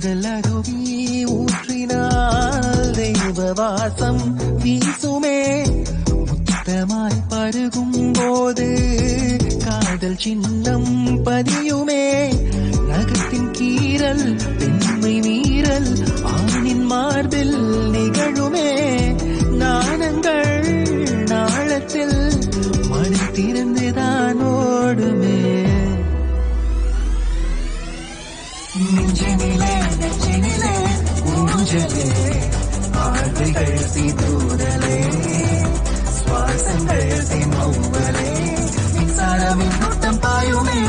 காதல் அருவி ஊற்றினால் தெய்வவாசம் வீசுமே. முத்தமாய் பருகும் போது காதல் சின்னம் பதியுமே. நகத்தின் கீறல் பெண்மை மீறல் ஆணின் மார்பில் நிகழுமே. நாணங்கள் நாளத்தில் மணி திறந்துதான் ஓடுமே. நெஞ்சினிலே நெஞ்சினிலே ஊஞ்சலே ஆழ்வைகள் சீதூரலே சுவாசங்கள் மௌவலே மின்சாரமின் கூட்டம் பாயுமே.